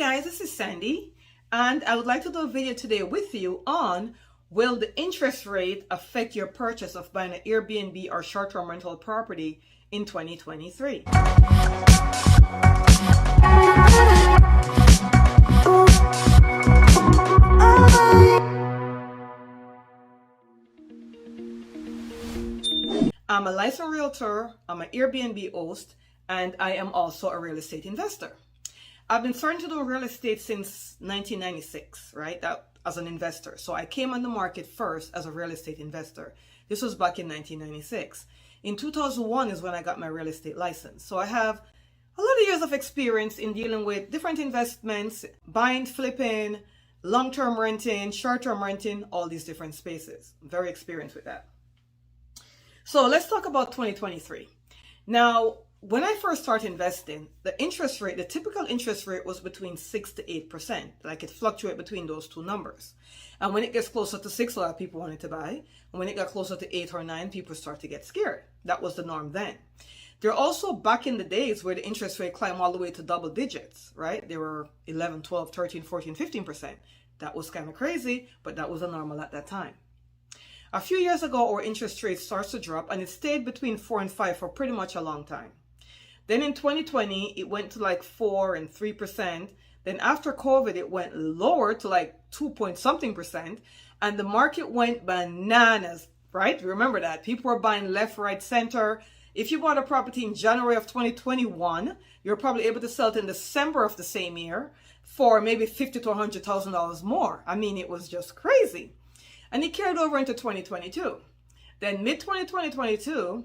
guys, this is Sandy, and I would like to do a video today with you on will the interest rate affect your purchase of buying an Airbnb or short-term rental property in 2023. I'm a licensed realtor, I'm an Airbnb host, and I am also a real estate investor. I've been starting to do real estate since 1996, right? That as an investor. So I came on the market first as a real estate investor. This was back in 1996. In 2001 is when I got my real estate license. So I have a lot of years of experience in dealing with different investments, buying, flipping, long-term renting, short-term renting, all these different spaces. I'm very experienced with that. So let's talk about 2023. Now, when I first started investing, the interest rate, the typical interest rate was between 6 to 8%. Like it fluctuated between those two numbers. And when it gets closer to 6, a lot of people wanted to buy. And when it got closer to 8 or 9, people start to get scared. That was the norm then. There are also back in the days where the interest rate climbed all the way to double digits, right? They were 11, 12, 13, 14, 15%. That was kind of crazy, but that was the normal at that time. A few years ago, our interest rate starts to drop and it stayed between 4 and 5 for pretty much a long time. Then in 2020, it went to like 4 and 3%. Then after COVID, it went lower to like 2 point something percent. And the market went bananas, right? Remember that. People were buying left, right, center. If you bought a property in January of 2021, you're probably able to sell it in December of the same year for maybe $50,000 to $100,000 more. I mean, it was just crazy. And it carried over into 2022. Then mid-2022,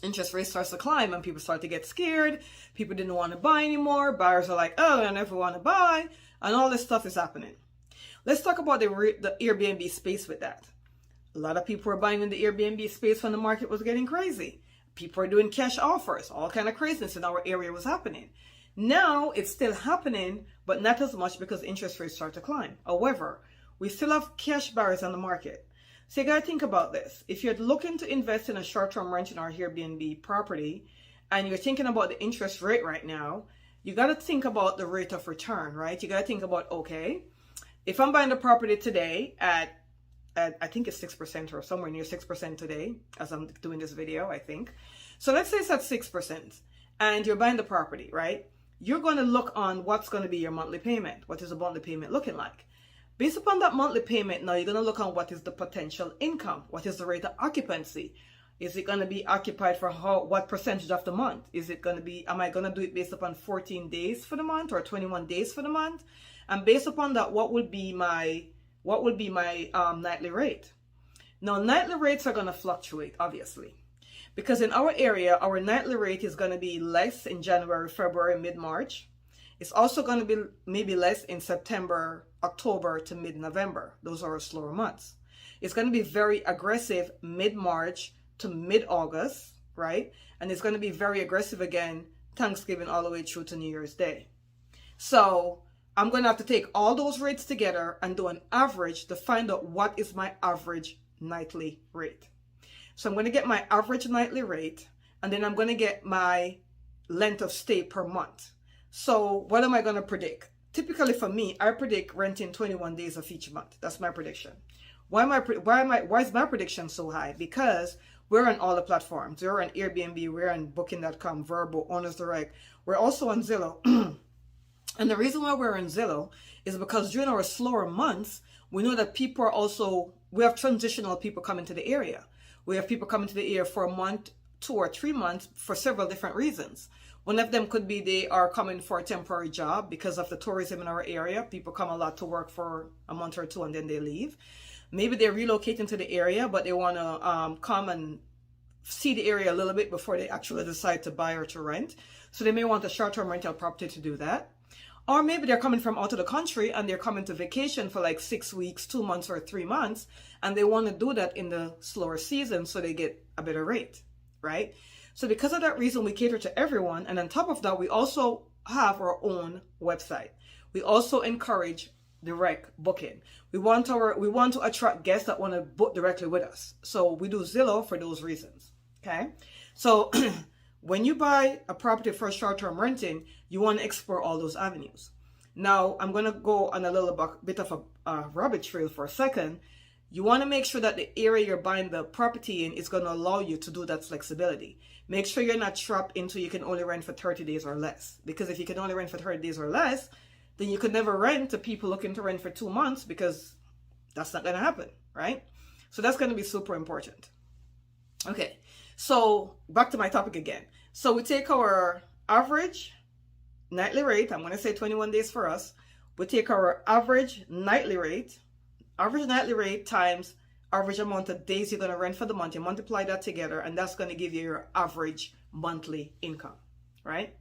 interest rate starts to climb and people start to get scared. People didn't want to buy anymore. Buyers are like, oh, I never want to buy. And all this stuff is happening. Let's talk about the Airbnb space with that. A lot of people were buying in the Airbnb space when the market was getting crazy. People are doing cash offers. All kind of craziness in our area was happening. Now it's still happening, but not as much because interest rates start to climb. However, we still have cash buyers on the market. So you got to think about this. If you're looking to invest in a short-term renting or Airbnb property and you're thinking about the interest rate right now, you got to think about the rate of return, right? You got to think about, okay, if I'm buying the property today at I think it's 6% or somewhere near 6% today as I'm doing this video, I think. So let's say it's at 6% and you're buying the property, right? You're going to look on what's going to be your monthly payment. What is the monthly payment looking like? Based upon that monthly payment, now you're going to look on what is the potential income. What is the rate of occupancy? Is it going to be occupied for what percentage of the month? Is it going to be, am I going to do it based upon 14 days for the month or 21 days for the month? And based upon that, what would be my nightly rate? Now, nightly rates are going to fluctuate, obviously. Because in our area, our nightly rate is going to be less in January, February, mid-March. It's also going to be maybe less in September, October to mid-November. Those are our slower months. It's going to be very aggressive mid-March to mid-August, right? And it's going to be very aggressive again Thanksgiving all the way through to New Year's Day. So I'm going to have to take all those rates together and do an average to find out what is my average nightly rate. So I'm going to get my average nightly rate and then I'm going to get my length of stay per month. So what am I going to predict? Typically for me, I predict renting 21 days of each month. That's my prediction. Why is my prediction so high? Because we're on all the platforms. We're on Airbnb, we're on Booking.com, Vrbo, Owners Direct. We're also on Zillow. And the reason why we're on Zillow is because during our slower months, we know that people are also, we have transitional people coming to the area. We have people coming to the area for a month, 2 or 3 months for several different reasons. One of them could be they are coming for a temporary job because of the tourism in our area. People come a lot to work for a month or 2 and then they leave. Maybe they're relocating to the area, but they want to come and see the area a little bit before they actually decide to buy or to rent. So they may want a short-term rental property to do that. Or maybe they're coming from out of the country and they're coming to vacation for like 6 weeks, 2 months or 3 months. And they want to do that in the slower season so they get a better rate, right? So because of that reason, we cater to everyone. And on top of that, we also have our own website. We also encourage direct booking. We want to attract guests that want to book directly with us. So we do Zillow for those reasons. Okay. So when you buy a property for short-term renting, you want to explore all those avenues. Now, I'm going to go on a little bit of a rabbit trail for a second. You want to make sure that the area you're buying the property in is going to allow you to do that flexibility. Make sure you're not trapped into you can only rent for 30 days or less. Because if you can only rent for 30 days or less, then you could never rent to people looking to rent for 2 months, because that's not going to happen, right? So that's going to be super important. Okay, so back to my topic again. So we take our average nightly rate. I'm going to say 21 days for us. We take our average nightly rate times average amount of days you're going to rent for the month. You multiply that together, and that's going to give you your average monthly income, right?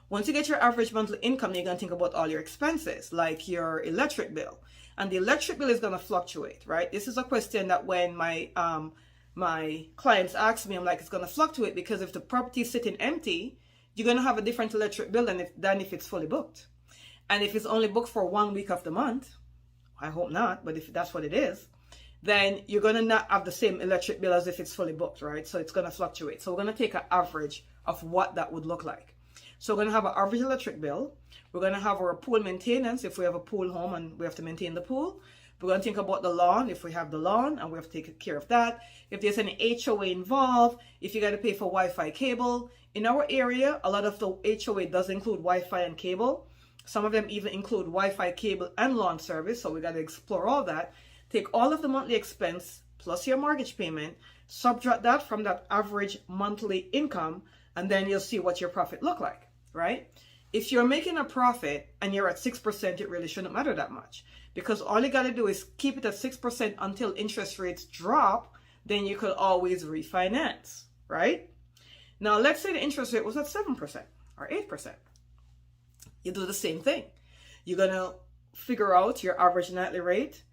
Once you get your average monthly income, you're going to think about all your expenses, like your electric bill. And the electric bill is going to fluctuate, right? This is a question that when my clients ask me, I'm like, it's going to fluctuate, because if the property is sitting empty, you're going to have a different electric bill than if it's fully booked. And if it's only booked for 1 week of the month, I hope not, but if that's what it is, then you're going to not have the same electric bill as if it's fully booked, right? So it's going to fluctuate. So we're going to take an average of what that would look like. So we're going to have an average electric bill. We're going to have our pool maintenance if we have a pool home and we have to maintain the pool. We're going to think about the lawn if we have the lawn and we have to take care of that. If there's any HOA involved, if you got to pay for Wi-Fi cable. In our area, a lot of the HOA does include Wi-Fi and cable. Some of them even include Wi-Fi cable and lawn service. So we got to explore all that. Take all of the monthly expense plus your mortgage payment, subtract that from that average monthly income, and then you'll see what your profit look like, right? If you're making a profit and you're at 6%, it really shouldn't matter that much, because all you got to do is keep it at 6% until interest rates drop. Then you could always refinance, right? Now, let's say the interest rate was at 7% or 8%. You do the same thing. You're going to figure out your average nightly rate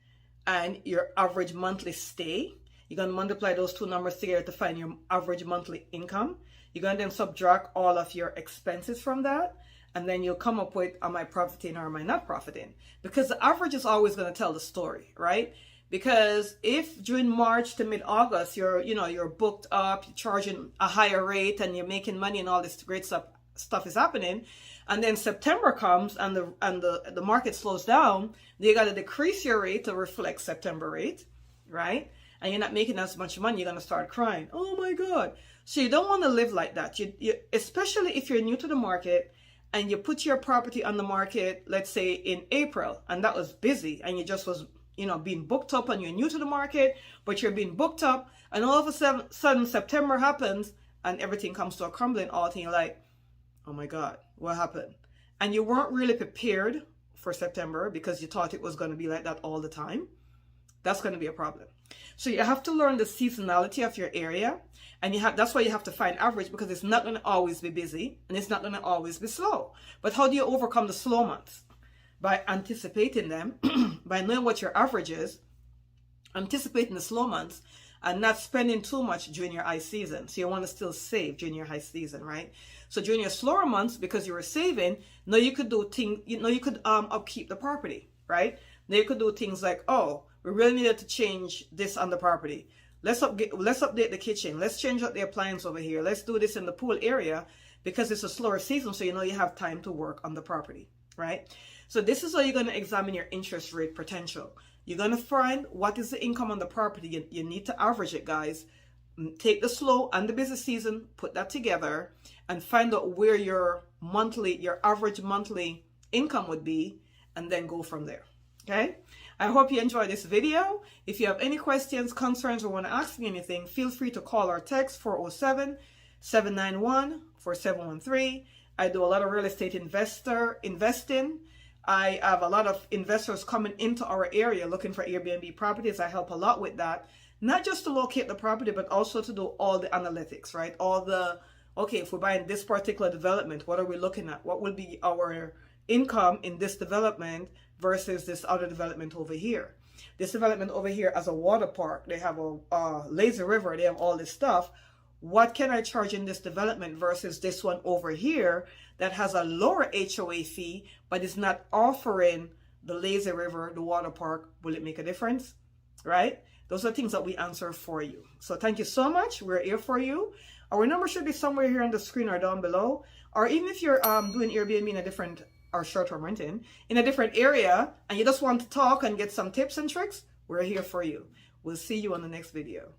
and your average monthly stay. You're going to multiply those two numbers together to find your average monthly income. You're going to then subtract all of your expenses from that. And then you'll come up with, am I profiting or am I not profiting? Because the average is always going to tell the story, right? Because if during March to mid-August, you're booked up, you're charging a higher rate and you're making money and all this great stuff is happening, and then September comes and the market slows down, you got to decrease your rate to reflect September rate, right? And you're not making as much money, you're going to start crying. Oh my God. So you don't want to live like that. You especially if you're new to the market and you put your property on the market, let's say in April, and that was busy and you just was, being booked up and you're new to the market, but you're being booked up, and all of a sudden September happens and everything comes to a crumbling halt and you're like, oh my God, what happened? And you weren't really prepared for September because you thought it was going to be like that all the time. That's going to be a problem. So you have to learn the seasonality of your area, and that's why you have to find average, because it's not going to always be busy and it's not going to always be slow. But how do you overcome the slow months? By anticipating them, by knowing what your average is, anticipating the slow months, and not spending too much during your high season. So you want to still save during your high season, right? So during your slower months, because you were saving, now you could do things, you could upkeep the property, right? Now you could do things like, oh, we really needed to change this on the property. Let's update the kitchen. Let's change out the appliance over here. Let's do this in the pool area, because it's a slower season, so you have time to work on the property, right? So this is how you're going to examine your interest rate potential. You're going to find what is the income on the property. You need to average it, guys. Take the slow and the busy season, put that together, and find out where your average monthly income would be, and then go from there. Okay? I hope you enjoyed this video. If you have any questions, concerns, or want to ask me anything, feel free to call or text 407-791-4713. I do a lot of real estate investing. I have a lot of investors coming into our area looking for Airbnb properties. I help a lot with that. Not just to locate the property, but also to do all the analytics, right? Okay, if we're buying this particular development, what are we looking at? What will be our income in this development versus this other development over here? This development over here has a water park. They have a lazy river. They have all this stuff. What can I charge in this development versus this one over here that has a lower HOA fee, but is not offering the lazy river, the water park? Will it make a difference? Right? Those are things that we answer for you. So thank you so much. We're here for you. Our number should be somewhere here on the screen or down below. Or even if you're doing Airbnb in a different or short-term renting in a different area and you just want to talk and get some tips and tricks, we're here for you. We'll see you on the next video.